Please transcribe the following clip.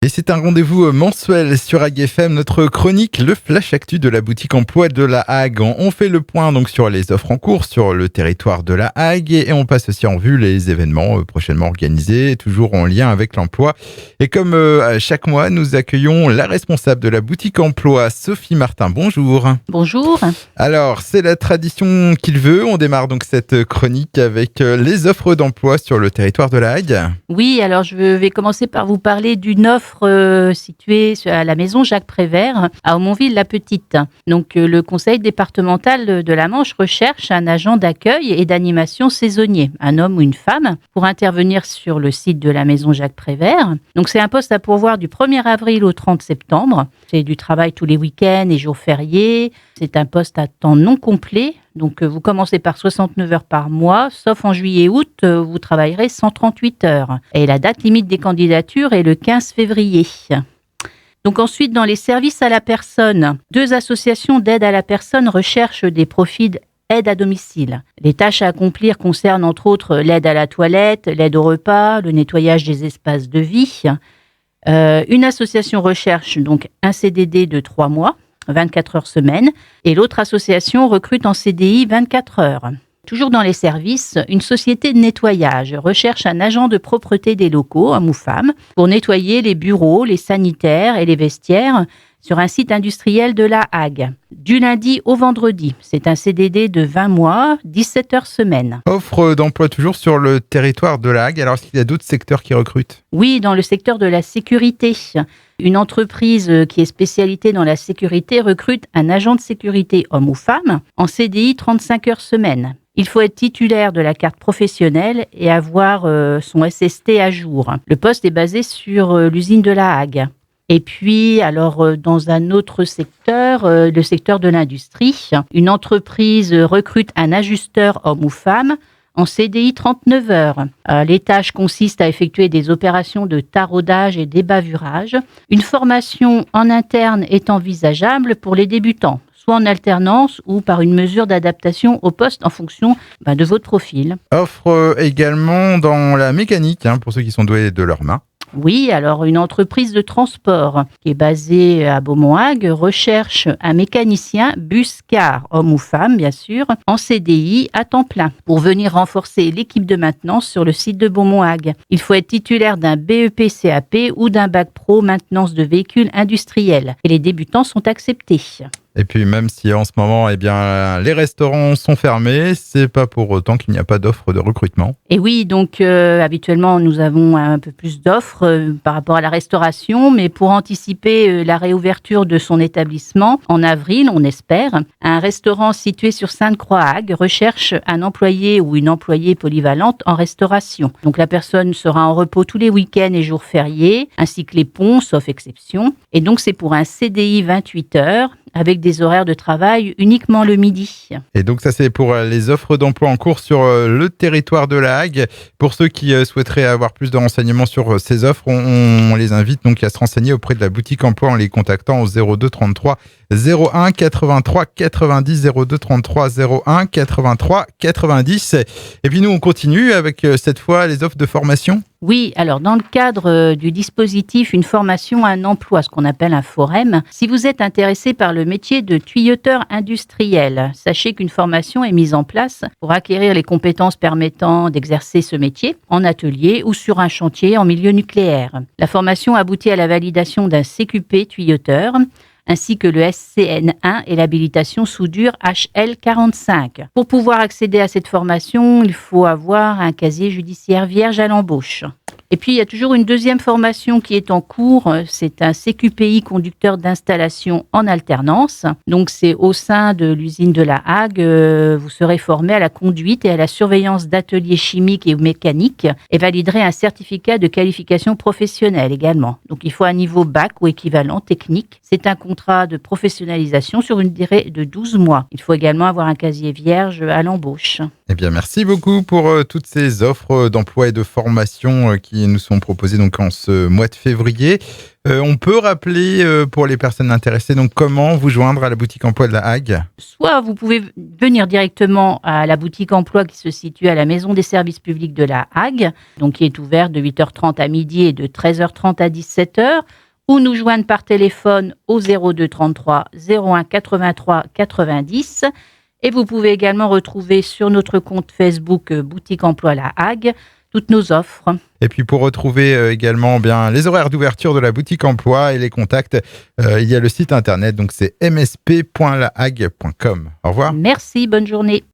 Et c'est un rendez-vous mensuel sur Hague FM, notre chronique, le Flash Actu de la boutique emploi de la Hague. On fait le point donc sur les offres en cours sur le territoire de la Hague et on passe aussi en vue les événements prochainement organisés, toujours en lien avec l'emploi. Et comme chaque mois, nous accueillons la responsable de la boutique emploi, Sophie Martin. Bonjour. Bonjour. Alors, c'est la tradition qu'il veut. On démarre donc cette chronique avec les offres d'emploi sur le territoire de la Hague. Oui, alors je vais commencer par vous parler d'une offre située à la maison Jacques Prévert à Aumonville-la-Petite. Donc le conseil départemental de la Manche recherche un agent d'accueil et d'animation saisonnier, un homme ou une femme, pour intervenir sur le site de la maison Jacques Prévert. Donc c'est un poste à pourvoir du 1er avril au 30 septembre. C'est du travail tous les week-ends et jours fériés. C'est un poste à temps non complet. Donc, vous commencez par 69 heures par mois, sauf en juillet et août, vous travaillerez 138 heures. Et la date limite des candidatures est le 15 février. Donc ensuite, dans les services à la personne, 2 associations d'aide à la personne recherchent des profils aide à domicile. Les tâches à accomplir concernent entre autres l'aide à la toilette, l'aide au repas, le nettoyage des espaces de vie. Une association recherche donc un CDD de 3 mois. 24 heures semaine, et l'autre association recrute en CDI 24 heures. Toujours dans les services, une société de nettoyage recherche un agent de propreté des locaux, homme ou femme, pour nettoyer les bureaux, les sanitaires et les vestiaires sur un site industriel de la Hague. Du lundi au vendredi, c'est un CDD de 20 mois, 17 heures semaine. Offre d'emploi toujours sur le territoire de la Hague. Alors, est-ce qu'il y a d'autres secteurs qui recrutent ? Oui, dans le secteur de la sécurité. Une entreprise qui est spécialisée dans la sécurité recrute un agent de sécurité, homme ou femme, en CDI 35 heures semaine. Il faut être titulaire de la carte professionnelle et avoir son SST à jour. Le poste est basé sur l'usine de la Hague. Et puis, alors, dans un autre secteur, le secteur de l'industrie, une entreprise recrute un ajusteur homme ou femme en CDI 39 heures. Les tâches consistent à effectuer des opérations de taraudage et d'ébavurage. Une formation en interne est envisageable pour les débutants, soit en alternance ou par une mesure d'adaptation au poste en fonction de votre profil. Offre également dans la mécanique, pour ceux qui sont doués de leurs mains. Oui, alors une entreprise de transport qui est basée à Beaumont-Hague recherche un mécanicien bus-car, homme ou femme bien sûr, en CDI à temps plein pour venir renforcer l'équipe de maintenance sur le site de Beaumont-Hague. Il faut être titulaire d'un BEP-CAP ou d'un bac pro maintenance de véhicules industriels et les débutants sont acceptés. Et puis même si en ce moment, les restaurants sont fermés, c'est pas pour autant qu'il n'y a pas d'offre de recrutement. Et oui, donc habituellement nous avons un peu plus d'offres par rapport à la restauration, mais pour anticiper la réouverture de son établissement en avril, on espère, un restaurant situé sur Sainte-Croix-Hague recherche un employé ou une employée polyvalente en restauration. Donc la personne sera en repos tous les week-ends et jours fériés, ainsi que les ponts, sauf exception. Et donc c'est pour un CDI 28 heures, avec des horaires de travail uniquement le midi. Et donc ça c'est pour les offres d'emploi en cours sur le territoire de la Hague. Pour ceux qui souhaiteraient avoir plus de renseignements sur ces offres, on les invite donc à se renseigner auprès de la boutique emploi en les contactant au 02 33 01 83 90 02 33 01 83 90. Et puis nous on continue avec cette fois les offres de formation. Oui, alors dans le cadre du dispositif Une formation à un emploi, ce qu'on appelle un FOREM, si vous êtes intéressé par le métier de tuyauteur industriel, sachez qu'une formation est mise en place pour acquérir les compétences permettant d'exercer ce métier en atelier ou sur un chantier en milieu nucléaire. La formation aboutit à la validation d'un CQP tuyauteur, ainsi que le SCN1 et l'habilitation soudure HL45. Pour pouvoir accéder à cette formation, il faut avoir un casier judiciaire vierge à l'embauche. Et puis, il y a toujours une deuxième formation qui est en cours. C'est un CQPI conducteur d'installation en alternance. Donc, c'est au sein de l'usine de la Hague. Vous serez formé à la conduite et à la surveillance d'ateliers chimiques et mécaniques et validerez un certificat de qualification professionnelle également. Donc, il faut un niveau bac ou équivalent technique. C'est un contrat de professionnalisation sur une durée de 12 mois. Il faut également avoir un casier vierge à l'embauche. Eh bien, merci beaucoup pour toutes ces offres d'emploi et de formation qui qui nous sont proposés donc en ce mois de février. On peut rappeler pour les personnes intéressées donc comment vous joindre à la boutique emploi de la Hague. Soit vous pouvez venir directement à la boutique emploi qui se situe à la Maison des services publics de la Hague, donc qui est ouverte de 8h30 à midi et de 13h30 à 17h, ou nous joindre par téléphone au 02 33 01 83 90. Et vous pouvez également retrouver sur notre compte Facebook Boutique Emploi La Hague toutes nos offres. Et puis pour retrouver également bien les horaires d'ouverture de la boutique emploi et les contacts, il y a le site internet, donc c'est msp.lahague.com. Au revoir. Merci, bonne journée.